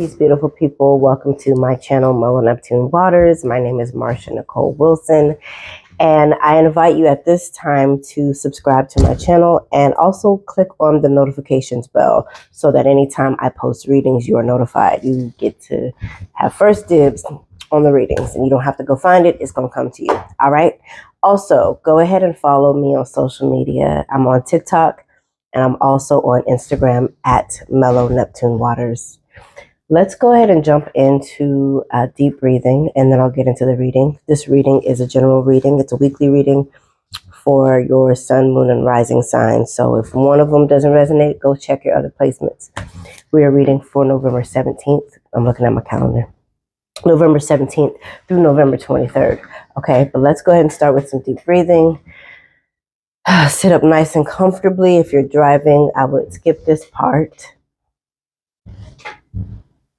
Peace, beautiful people. Welcome to my channel, MellowNeptuneWaters. My name is Marsha Nicole Wilson, and I invite you at this time to subscribe to my channel and also click on the notifications bell so that anytime I post readings, you are notified. You get to have first dibs on the readings, and you don't have to go find it. It's going to come to you. All right. Also, go ahead and follow me on social media. I'm on TikTok, and I'm also on Instagram at MellowNeptuneWaters. Let's go ahead and jump into deep breathing, and then I'll get into the reading. This reading is a general reading. It's a weekly reading for your sun, moon, and rising signs. So if one of them doesn't resonate, go check your other placements. We are reading for November 17th. I'm looking at my calendar. November 17th through November 23rd. Okay, but let's go ahead and start with some deep breathing. Sit up nice and comfortably. If you're driving, I would skip this part.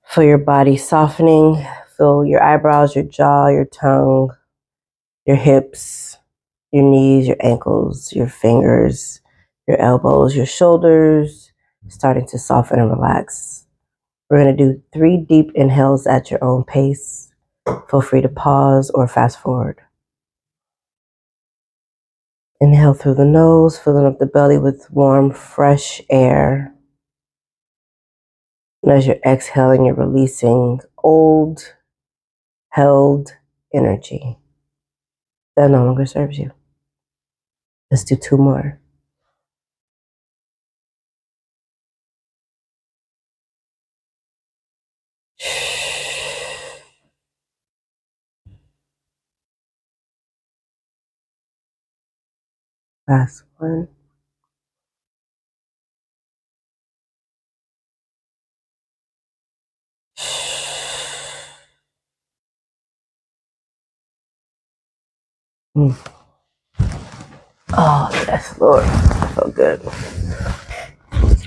Feel your body softening. Feel your eyebrows, your jaw, your tongue, your hips, your knees, your ankles, your fingers, your elbows, your shoulders, starting to soften and relax. We're going to do 3 deep inhales at your own pace. Feel free to pause or fast forward. Inhale through the nose, filling up the belly with warm, fresh air. And as you're exhaling, you're releasing old, held energy that no longer serves you. Let's do 2 more. Last one. Oh, yes, Lord. That felt good.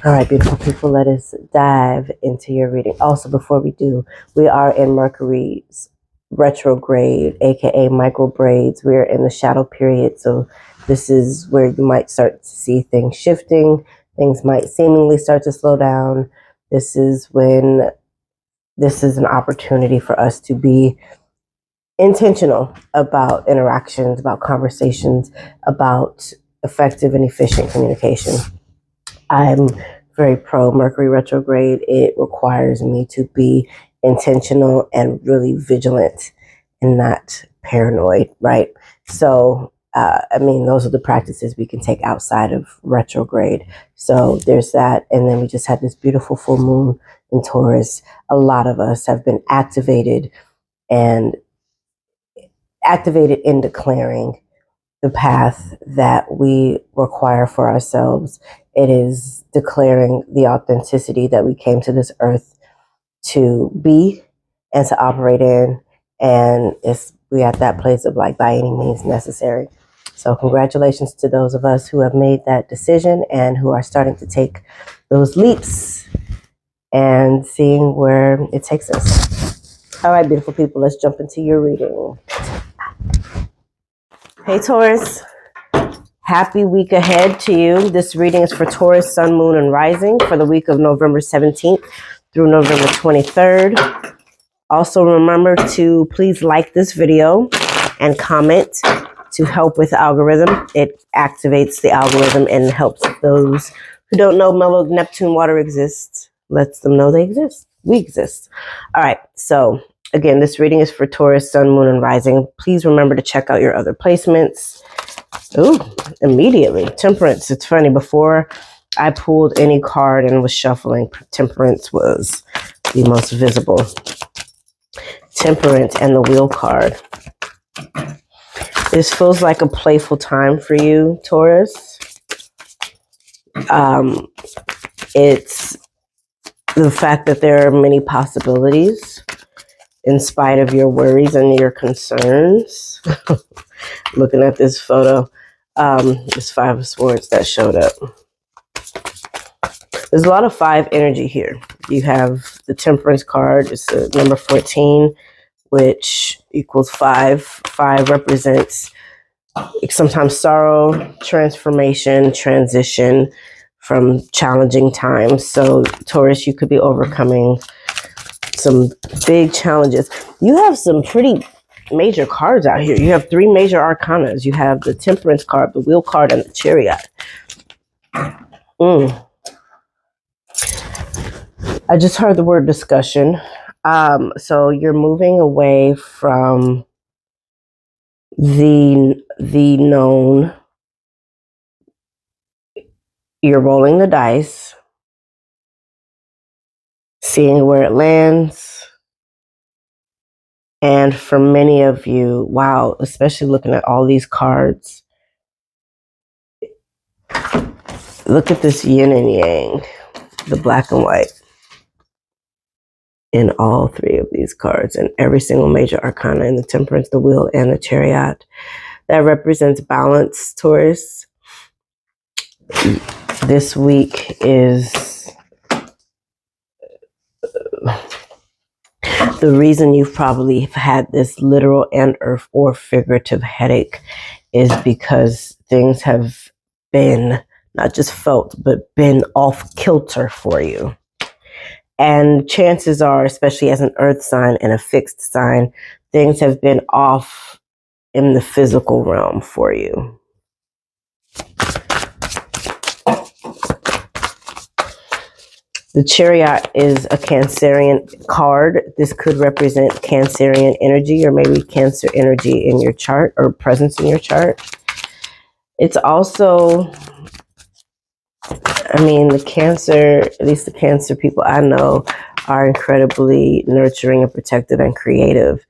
All right, beautiful people, let us dive into your reading. Also, before we do, we are in Mercury's retrograde, aka micro braids. We're in the shadow period, so this is where you might start to see things shifting. Things might seemingly start to slow down. This is when this is an opportunity for us to be intentional about interactions, about conversations, about effective and efficient communication. I'm very pro Mercury retrograde. It requires me to be intentional and really vigilant and not paranoid, right? So, I mean, those are the practices we can take outside of retrograde. So there's that. And then we just had this beautiful full moon in Taurus. A lot of us have been activated in declaring the path that we require for ourselves. It is declaring the authenticity that we came to this earth to be and to operate in. And we at that place of like, by any means necessary. So congratulations to those of us who have made that decision and who are starting to take those leaps and seeing where it takes us. All right, beautiful people, let's jump into your reading. Hey, Taurus. Happy week ahead to you. This reading is for Taurus, Sun, Moon, and Rising for the week of November 17th through November 23rd. Also, remember to please like this video and comment to help with the algorithm. It activates the algorithm and helps those who don't know Mellow Neptune Water exists. Lets them know they exist. We exist. All right. So again, this reading is for Taurus, Sun, Moon, and Rising. Please remember to check out your other placements. Ooh, immediately. Temperance. It's funny. Before I pulled any card and was shuffling, Temperance was the most visible. Temperance and the Wheel card. This feels like a playful time for you, Taurus. It's the fact that there are many possibilities in spite of your worries and your concerns. Looking at this photo, this 5 of Swords that showed up. There's a lot of 5 energy here. You have the Temperance card. It's the number 14, which equals 5. 5 represents sometimes sorrow, transformation, transition from challenging times. So Taurus, you could be overcoming some big challenges. You have some pretty major cards out here. You have 3 major arcanas. You have the Temperance card, the Wheel card, and the Chariot. I just heard the word discussion. So you're moving away from the known. You're rolling the dice, seeing where it lands. And for many of you, wow, especially looking at all these cards, look at this yin and yang, the black and white in all 3 of these cards, and every single major arcana in the Temperance, the Wheel, and the Chariot. That represents balance, Taurus. This week is the reason you've probably had this literal and or figurative headache is because things have been not just felt, but been off kilter for you. And chances are, especially as an earth sign and a fixed sign, things have been off in the physical realm for you. The Chariot is a Cancerian card. This could represent Cancerian energy or maybe Cancer energy in your chart or presence in your chart. It's also, I mean, the Cancer, at least the Cancer people I know, are incredibly nurturing and protective and creative.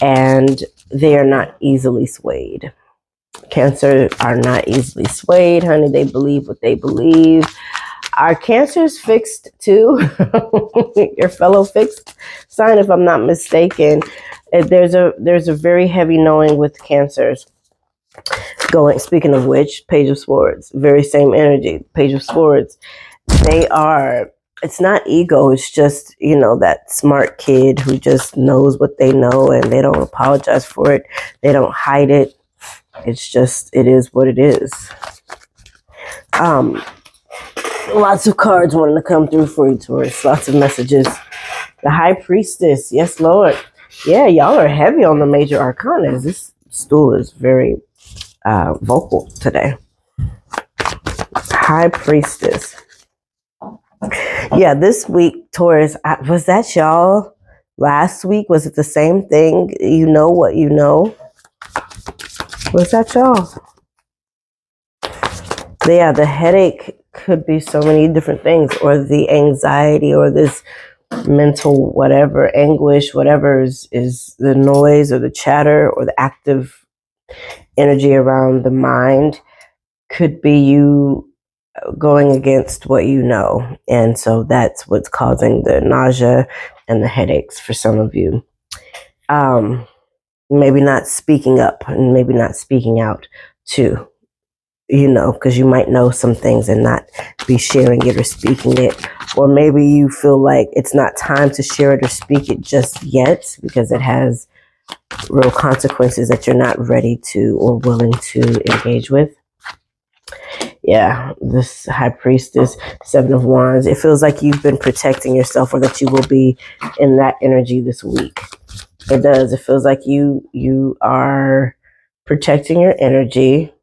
And they are not easily swayed. Cancer are not easily swayed, honey. They believe what they believe. Our Cancer is fixed too. Your fellow fixed sign, if I'm not mistaken. There's a very heavy knowing with Cancers. Speaking of which, Page of Swords, very same energy. Page of Swords. It's not ego, it's just, that smart kid who just knows what they know and they don't apologize for it. They don't hide it. It's just, it is what it is. Lots of cards wanting to come through for you, Taurus. Lots of messages. The High Priestess. Yes, Lord. Yeah, y'all are heavy on the major arcana. This stool is very vocal today. High Priestess. Yeah, this week, Taurus, was that y'all last week? Was it the same thing? You know what you know? Was that y'all? Yeah, the headache could be so many different things, or the anxiety, or this mental whatever, anguish, whatever is the noise or the chatter or the active energy around the mind could be you going against what you know. And so that's what's causing the nausea and the headaches for some of you. Maybe not speaking up and maybe not speaking out too. Because you might know some things and not be sharing it or speaking it. Or maybe you feel like it's not time to share it or speak it just yet because it has real consequences that you're not ready to or willing to engage with. Yeah, this High Priestess, 7 of Wands, it feels like you've been protecting yourself or that you will be in that energy this week. It does. It feels like you are protecting your energy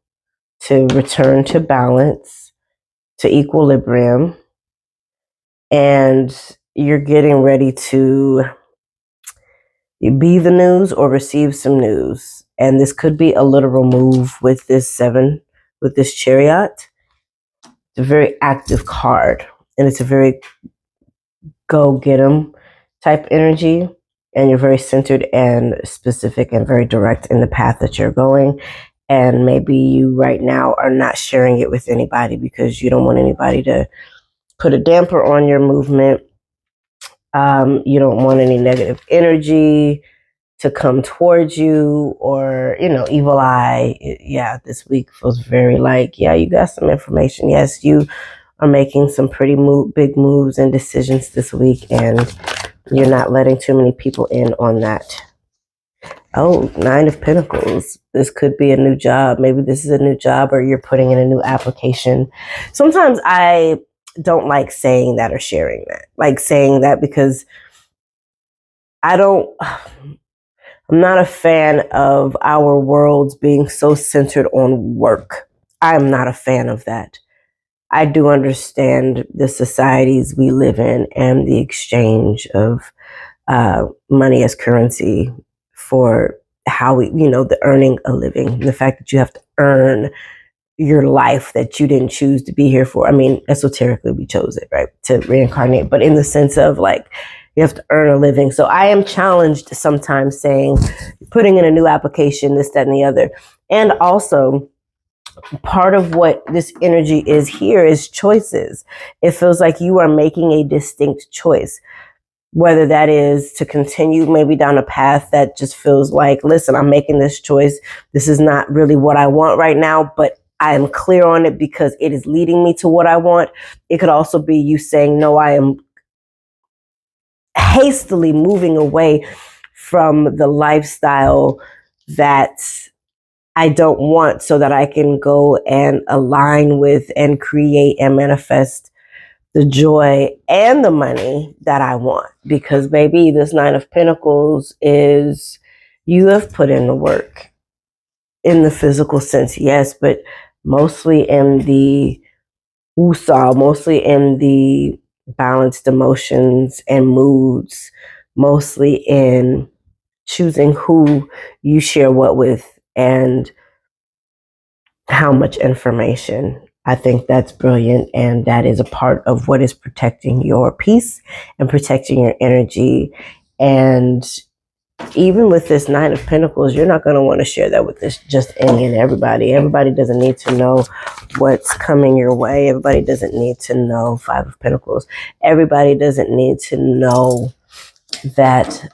to return to balance, to equilibrium, and you're getting ready to be the news or receive some news. And this could be a literal move with this 7, with this Chariot. It's a very active card, and it's a very go get 'em type energy. And you're very centered and specific and very direct in the path that you're going. And maybe you right now are not sharing it with anybody because you don't want anybody to put a damper on your movement. You don't want any negative energy to come towards you or, evil eye. Yeah, this week feels very like, yeah, you got some information. Yes, you are making some pretty big moves and decisions this week, and you're not letting too many people in on that. Oh, 9 of Pentacles. This could be a new job. Maybe this is a new job or you're putting in a new application. Sometimes I don't like saying that or sharing that. Like saying that because I'm not a fan of our worlds being so centered on work. I'm not a fan of that. I do understand the societies we live in and the exchange of money as currency for how we, the earning a living, the fact that you have to earn your life that you didn't choose to be here for. I mean, esoterically, we chose it, right, to reincarnate, but in the sense of like, you have to earn a living. So I am challenged sometimes saying, putting in a new application, this, that, and the other. And also, part of what this energy is here is choices. It feels like you are making a distinct choice, whether that is to continue maybe down a path that just feels like, listen, I'm making this choice. This is not really what I want right now, but I am clear on it because it is leading me to what I want. It could also be you saying, no, I am hastily moving away from the lifestyle that I don't want so that I can go and align with and create and manifest the joy and the money that I want. Because baby, this Nine of Pentacles is, you have put in the work in the physical sense, yes, but mostly in the woosah, mostly in the balanced emotions and moods, mostly in choosing who you share what with and how much information. I think that's brilliant, and that is a part of what is protecting your peace and protecting your energy. And even with this Nine of Pentacles, you're not going to want to share that with this just any and everybody. Everybody doesn't need to know what's coming your way. Everybody doesn't need to know Five of Pentacles. Everybody doesn't need to know that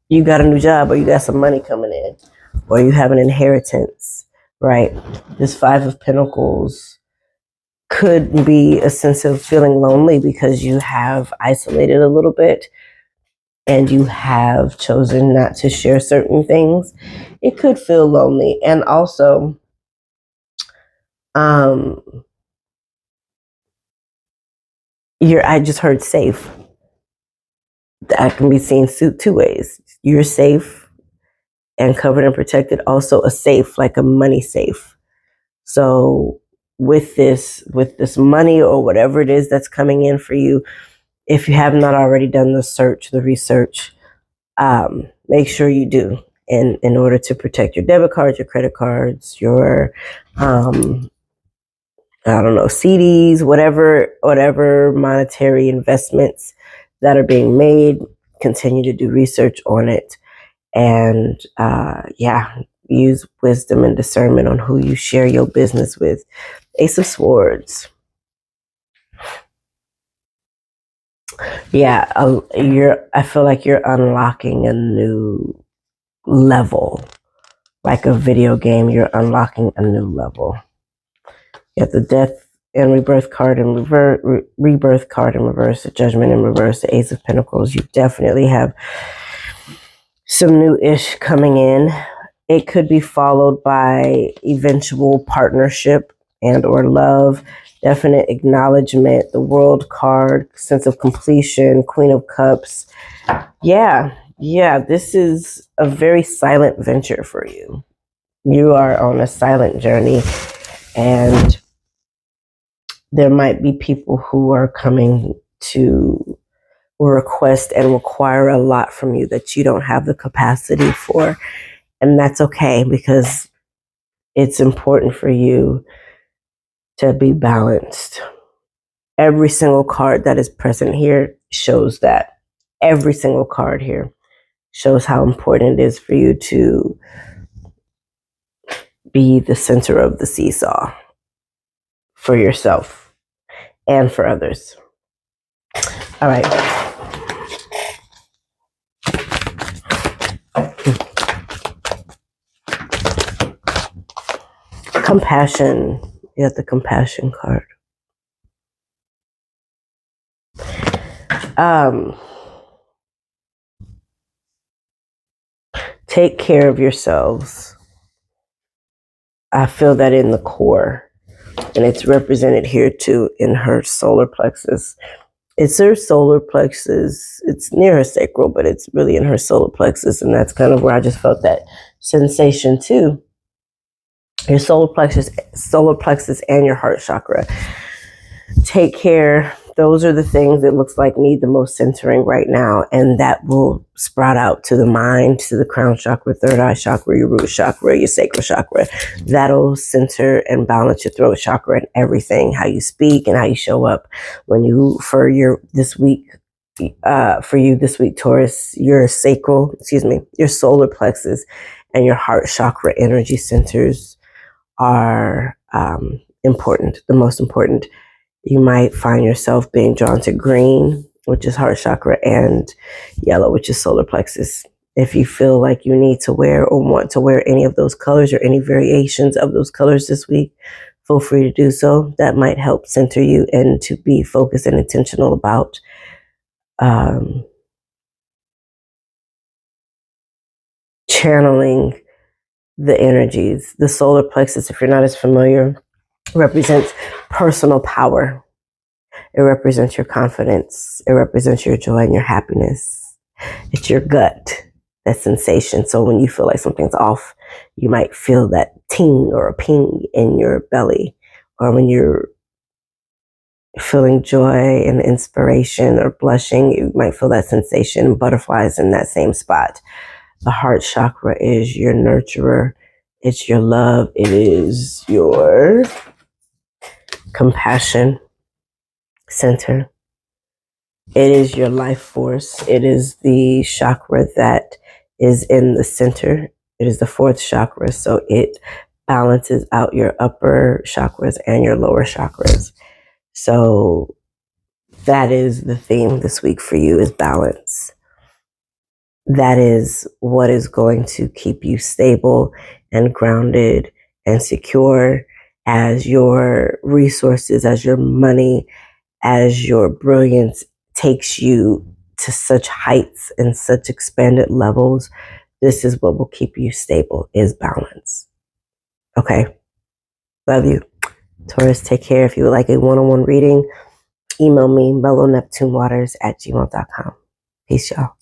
you got a new job or you got some money coming in or you have an inheritance, right? This Five of Pentacles could be a sense of feeling lonely because you have isolated a little bit and you have chosen not to share certain things. It could feel lonely. And also, I just heard safe. That can be seen two ways. You're safe and covered and protected. Also a safe, like a money safe. So with this money or whatever it is that's coming in for you, if you have not already done the research, make sure you do in order to protect your debit cards, your credit cards, your I don't know, CDs, whatever monetary investments that are being made. Continue to do research on it, and use wisdom and discernment on who you share your business with. Ace of Swords. Yeah, I feel like you're unlocking a new level. Like a video game, you're unlocking a new level. You have the Death and Rebirth card in reverse, Rebirth card in reverse, the Judgment in reverse, the Ace of Pentacles. You definitely have some new-ish coming in. It could be followed by eventual partnership and or love, definite acknowledgement, the World card, sense of completion, Queen of Cups. Yeah, this is a very silent venture for you. You are on a silent journey, and there might be people who are coming to request and require a lot from you that you don't have the capacity for. And that's okay, because it's important for you to be balanced. Every single card that is present here shows that. Every single card here shows how important it is for you to be the center of the seesaw for yourself and for others. All right. Compassion. You have the Compassion card. Take care of yourselves. I feel that in the core, and it's represented here too in her solar plexus. It's her solar plexus. It's near her sacral, but it's really in her solar plexus. And that's kind of where I just felt that sensation too. Your solar plexus and your heart chakra. Take care. Those are the things that looks like need the most centering right now. And that will sprout out to the mind, to the crown chakra, third eye chakra, your root chakra, your sacral chakra. That'll center and balance your throat chakra and everything, how you speak and how you show up. When you, for you this week, Taurus, your your solar plexus and your heart chakra energy centers are important, the most important. You might find yourself being drawn to green, which is heart chakra, and yellow, which is solar plexus. If you feel like you need to wear or want to wear any of those colors or any variations of those colors this week, feel free to do so. That might help center you and to be focused and intentional about channeling the energies. The solar plexus, if you're not as familiar, represents personal power. It represents your confidence. It represents your joy and your happiness. It's your gut, that sensation. So when you feel like something's off, you might feel that ting or a ping in your belly. Or when you're feeling joy and inspiration or blushing, you might feel that sensation, butterflies in that same spot. The heart chakra is your nurturer. It's your love. It is your compassion center. It is your life force. It is the chakra that is in the center. It is the fourth chakra. So it balances out your upper chakras and your lower chakras. So that is the theme this week for you, is balance. That is what is going to keep you stable and grounded and secure as your resources, as your money, as your brilliance takes you to such heights and such expanded levels. This is what will keep you stable, is balance. Okay. Love you. Taurus, take care. If you would like a one-on-one reading, email me, MellowNeptuneWaters@gmail.com. Peace, y'all.